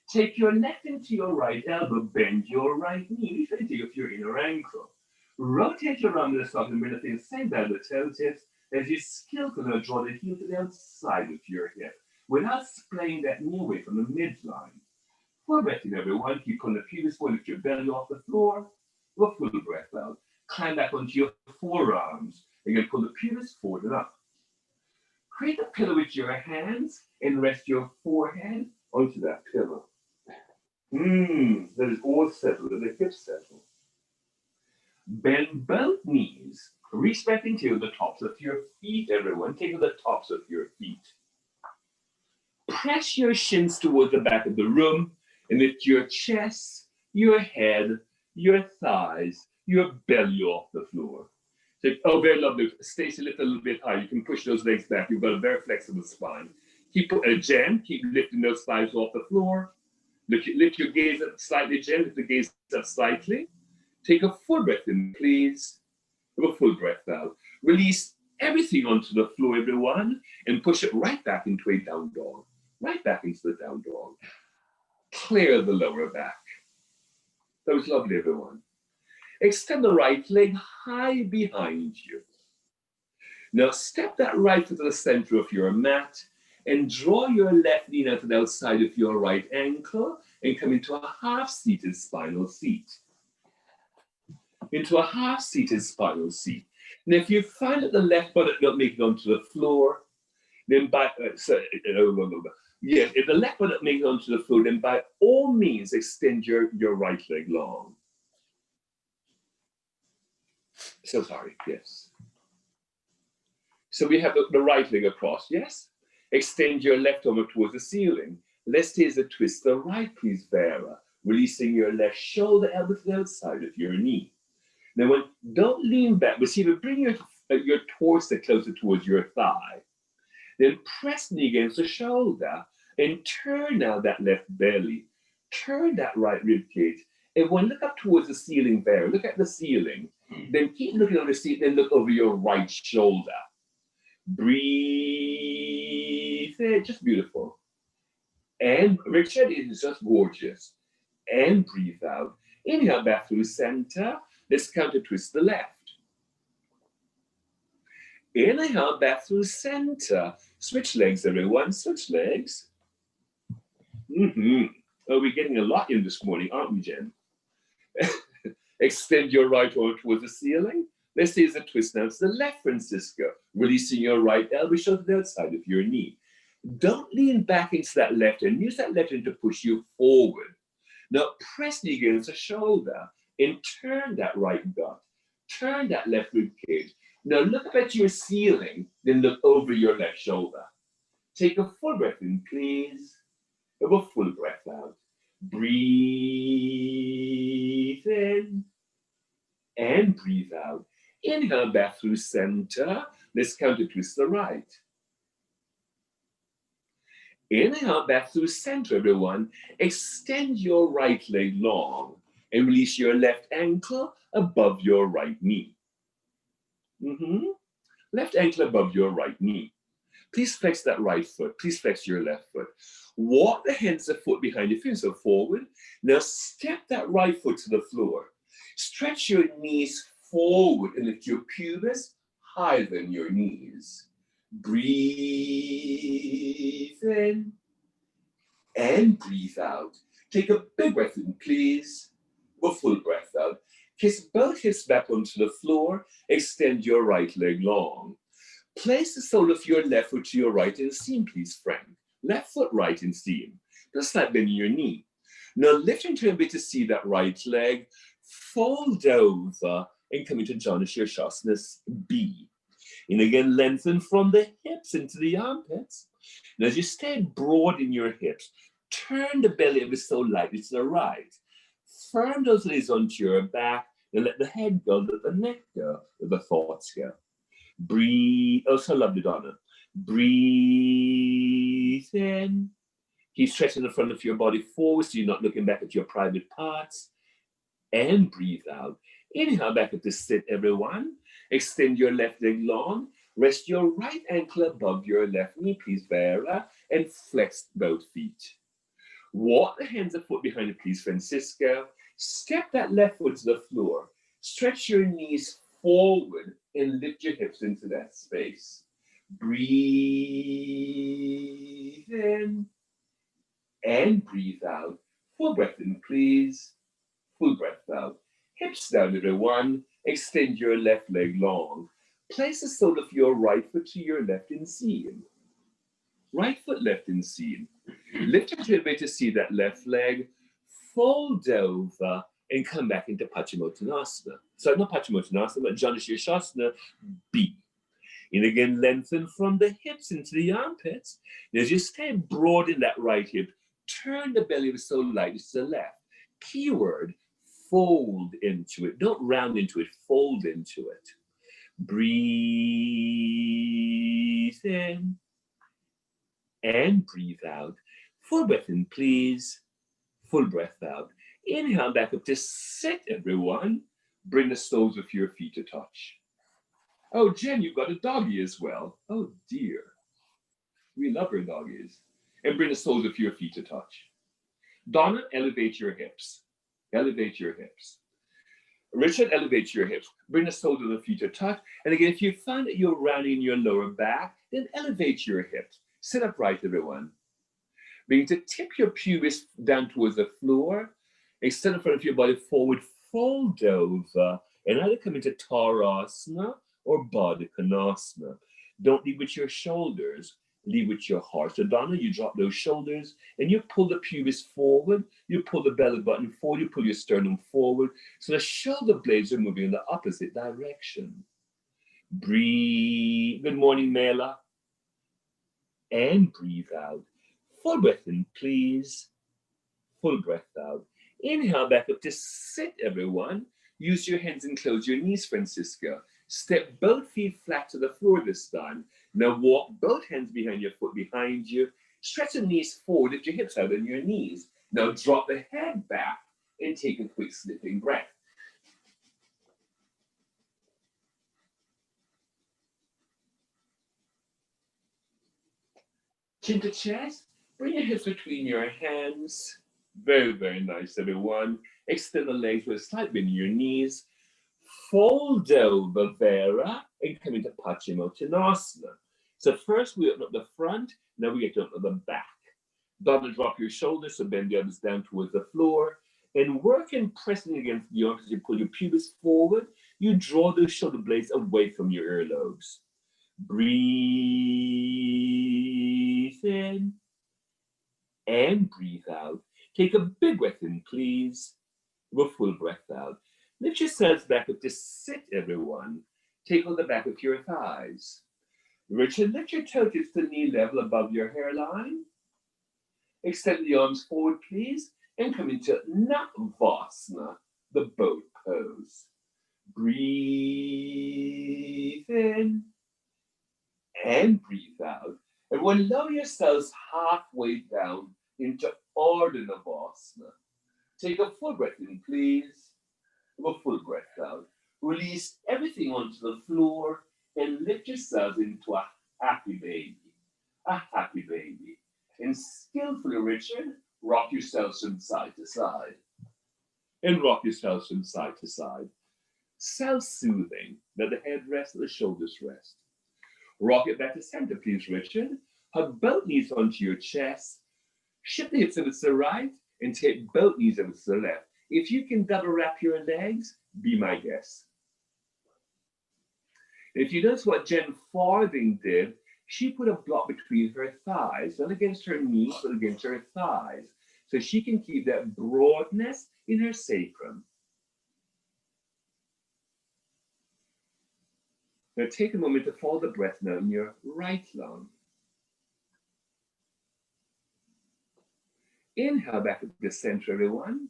Take your left into your right elbow, bend your right knee, reach into your inner ankle. Rotate your arm to the soft and bring the thing, send down the toe tips as you skillfully draw the heel to the outside of your hip without splaying that knee away from the midline. Full breath in, everyone. Keep pulling the pubis forward, lift your belly off the floor. A full breath out. Climb back onto your forearms. Again, pull the pubis forward and up. Create a pillow with your hands and rest your forehead onto that pillow. That is all settled, and the hips settle. Bend both knees. Reach back into the tops of your feet, everyone. Take the tops of your feet. Press your shins towards the back of the room and lift your chest, your head, your thighs, your belly off the floor. So, oh, very lovely. Stacey, lift a little bit high. You can push those legs back. You've got a very flexible spine. Keep lifting those thighs off the floor. Lift your gaze up slightly, Jen. Lift the gaze up slightly. Take a full breath in, please. Have a full breath out. Release everything onto the floor, everyone, and push it right back into a down dog. Right back into the down dog. Clear the lower back. That was lovely, everyone. Extend the right leg high behind you. Now step that right foot to the center of your mat and draw your left knee out to the outside of your right ankle and come into a half-seated spinal seat. Into a half-seated spinal seat. Now, if you find that the left buttock not making it onto the floor, then if the left buttock makes it onto the floor, then by all means extend your right leg long. So sorry, yes. So we have the right leg across, yes? Extend your left arm up towards the ceiling. Let's take the twist to the right, please, Vera. Releasing your left shoulder, elbow to the outside of your knee. Now, don't lean back, but see, bring your torso closer towards your thigh. Then press knee against the shoulder and turn out that left belly. Turn that right rib cage. Everyone look up towards the ceiling there. Look at the ceiling. Then keep looking on the ceiling, then look over your right shoulder. Breathe in, just beautiful. And Richard is just gorgeous. And breathe out. Inhale back through center. Let's counter twist the left. Inhale back through center. Switch legs, everyone. Switch legs. Oh, we're getting a lot in this morning, aren't we, Jen? Extend your right arm towards the ceiling. Let's say it's a twist now to the left, Francisco. Releasing your right elbow, shoulder to the outside of your knee. Don't lean back into that left hand. Use that left hand to push you forward. Now press knee against the shoulder and turn that right gut. Turn that left rib cage. Now look up at your ceiling, then look over your left shoulder. Take a full breath in, please. Have a full breath out. Breathe in and breathe out. Inhale back through center. Let's counter twist the right. Inhale back through center, everyone. Extend your right leg long and release your left ankle above your right knee. Left ankle above your right knee. Please flex that right foot. Please flex your left foot. Walk the hands of foot behind your feet, so forward. Now step that right foot to the floor. Stretch your knees forward and lift your pubis higher than your knees. Breathe in and breathe out. Take a big breath in, please. A full breath out. Kiss both hips back onto the floor. Extend your right leg long. Place the sole of your left foot to your right inseam, please, Frank. Left foot right inseam. Just like bending your knee. Now lift into a bit to see that right leg. Fold over and come into Janu Shirshasana B. And again, lengthen from the hips into the armpits. Now as you stay broad in your hips, turn the belly ever so lightly to the right. Firm those legs onto your back and let the head go, let the neck go, let the thoughts go. Breathe. Oh, so lovely, Donna. Breathe in. Keep stretching the front of your body forward so you're not looking back at your private parts. And breathe out. Inhale back up to sit, everyone. Extend your left leg long. Rest your right ankle above your left knee, please, Vera, and flex both feet. Walk the hands and foot behind you, please, Francisco. Step that left foot to the floor. Stretch your knees forward and lift your hips into that space. Breathe in and breathe out. Full breath in, please. Full breath out. Hips down, everyone. Extend your left leg long. Place the sole of your right foot to your left inseam. Right foot left inseam. Lift your hip to see that left leg. Fold over and come back into Paschimottanasana. Sorry, not Paschimottanasana, but Janu Shirshasana B. And again, lengthen from the hips into the armpits. And as you stay broad in that right hip, turn the belly so lightly to the left. Keyword, fold into it. Don't round into it, fold into it. Breathe in and breathe out. Full breath in, please. Full breath out. Inhale back up to sit, everyone. Bring the soles of your feet to touch. Oh, Jen, you've got a doggy as well. Oh, dear. We love our doggies. And bring the soles of your feet to touch. Donna, elevate your hips. Elevate your hips. Richard, elevate your hips. Bring the soles of the feet to touch. And again, if you find that you're rounding your lower back, then elevate your hips. Sit upright, everyone. Begin to tip your pubis down towards the floor. Extend the front of your body forward. Fold over. And either come into Tarasana or Baddha Konasana. Don't lead with your shoulders. Lead with your heart. So Donna, you drop those shoulders and you pull the pubis forward. You pull the belly button forward. You pull your sternum forward. So the shoulder blades are moving in the opposite direction. Breathe. Good morning, Mela. And breathe out. Full breath in, please. Full breath out. Inhale back up to sit, everyone. Use your hands and close your knees, Francisco. Step both feet flat to the floor this time. Now walk both hands behind your foot behind you. Stretch your knees forward, lift your hips out on your knees. Now drop the head back and take a quick sniffing breath. Chin to chest, bring your hips between your hands. Very, very nice, everyone. Extend the legs with a slight bend in your knees. Fold over, Vera, and come into Paschimottanasana. So first we open up the front, now we get to open up the back. Don't drop your shoulders, so bend the elbows down towards the floor. And work in pressing against the arms as you pull your pubis forward. You draw those shoulder blades away from your earlobes. Breathe in and breathe out. Take a big breath in, please. With a full breath out. Lift yourselves back up to sit, everyone. Take on the back of your thighs. Richard, lift your toe tips to knee level above your hairline. Extend the arms forward, please, and come into Navasana, the boat pose. Breathe in and breathe out. Everyone, lower yourselves halfway down into Ardha Navasana. Take a full breath in, please. A full breath out. Release everything onto the floor and lift yourselves into a happy baby. A happy baby. And skillfully, Richard, rock yourselves from side to side. And rock yourselves from side to side. Self-soothing. Let the head rest, let the shoulders rest. Rock it back to center, please, Richard. Hug both knees onto your chest. Shift the hips over to the right and take both knees over to the left. If you can double wrap your legs, be my guest. If you notice what Jen Farthing did, she put a block between her thighs, not against her knees, but against her thighs, so she can keep that broadness in her sacrum. Now take a moment to follow the breath now in your right lung. Inhale back to the center, everyone.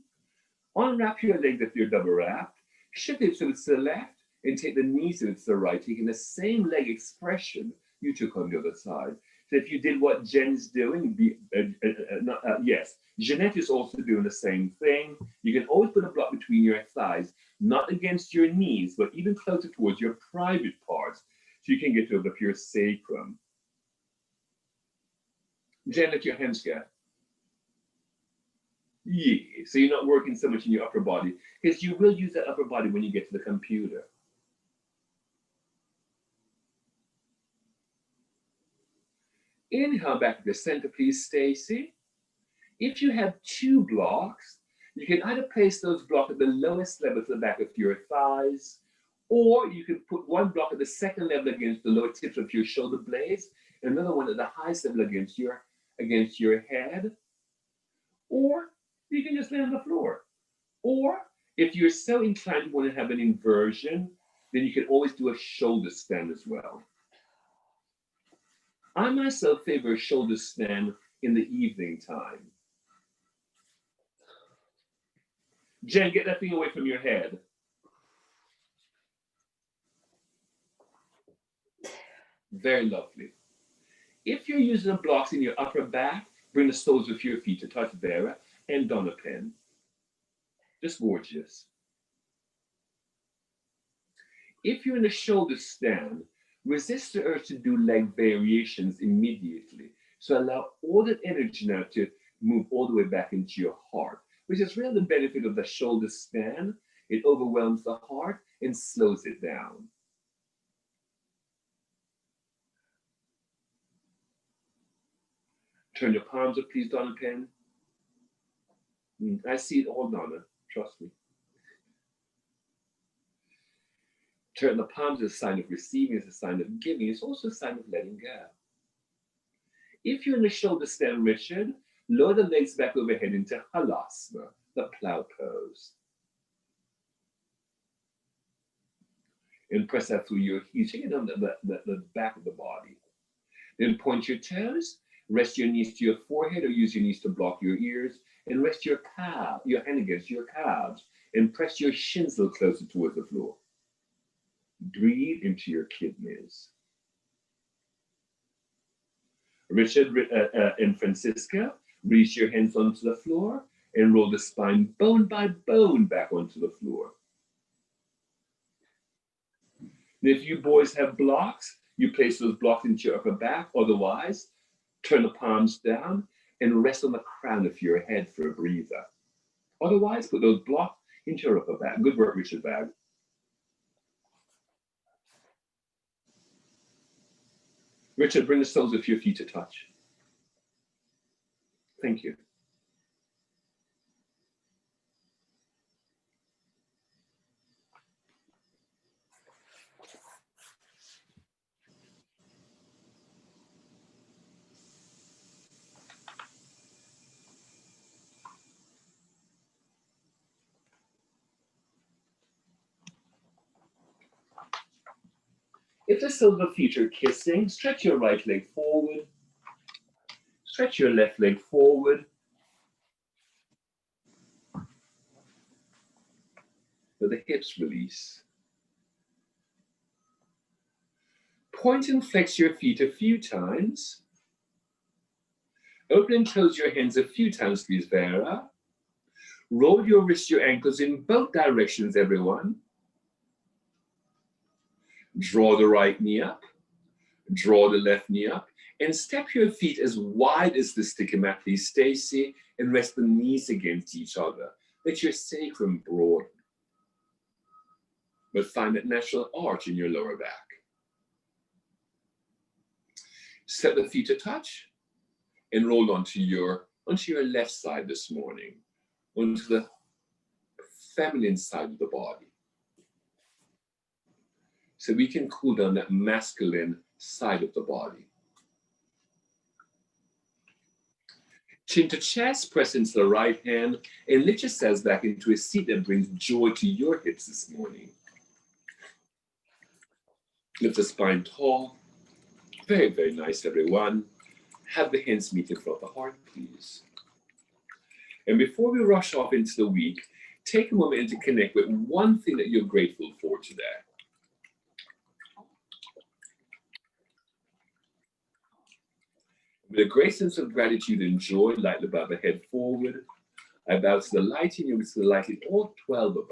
Unwrap your legs if you're double wrapped. Shift it to the left and take the knees to the right, taking the same leg expression you took on the other side. So if you did what Jen's doing, yes, Jeanette is also doing the same thing. You can always put a block between your thighs, not against your knees, but even closer towards your private parts, so you can get to the pure sacrum. Jen, let your hands go. Yeah, so you're not working so much in your upper body, because you will use that upper body when you get to the computer. Inhale back to the center, please, Stacy. If you have two blocks, you can either place those blocks at the lowest level to the back of your thighs, or you can put one block at the second level against the lower tips of your shoulder blades, and another one at the highest level against your head. Or you can just lay on the floor. Or if you're so inclined to want to have an inversion, then you can always do a shoulder stand as well. I myself favor a shoulder stand in the evening time. Jen, get that thing away from your head. Very lovely. If you're using the blocks in your upper back, bring the soles of your feet to touch Vera and Donna Pen. Just gorgeous. If you're in a shoulder stand, resist the urge to do leg variations immediately. So allow all that energy now to move all the way back into your heart, which is really the benefit of the shoulder stand. It overwhelms the heart and slows it down. Turn your palms up, please, Donna Pen. I see it all, Donna. Trust me. Turn the palms as a sign of receiving, as a sign of giving. It's also a sign of letting go. If you're in the shoulder stand, Richard, lower the legs back overhead into Halasana, the plow pose. And press that through your heels. Take it on the back of the body. Then point your toes. Rest your knees to your forehead or use your knees to block your ears. And rest your hand against your calves. And press your shins a little closer towards the floor. Breathe into your kidneys. Richard and Francisca, reach your hands onto the floor and roll the spine bone by bone back onto the floor. And if you boys have blocks, you place those blocks into your upper back. Otherwise, turn the palms down and rest on the crown of your head for a breather. Otherwise, put those blocks into your upper back. Good work, Richard Bag. Richard, bring the soles of your feet to touch. Thank you. If the soles of feet are kissing, stretch your right leg forward. Stretch your left leg forward. Let the hips release. Point and flex your feet a few times. Open and close your hands a few times, please, Vera. Roll your wrists, your ankles in both directions, everyone. Draw the right knee up. Draw the left knee up. And step your feet as wide as the stick mat, please, Stacy, and rest the knees against each other. Let your sacrum broaden. But find that natural arch in your lower back. Set the feet to touch and roll onto your left side this morning, onto the feminine side of the body. So we can cool down that masculine side of the body. Chin to chest, press into the right hand, and lift yourselves back into a seat that brings joy to your hips this morning. Lift the spine tall. Very, very nice, everyone. Have the hands meet in front of the heart, please. And before we rush off into the week, take a moment to connect with one thing that you're grateful for today. With a great sense of gratitude and joy, lightly bow the head forward. I bow to the light in you, to the light in all 12 of us.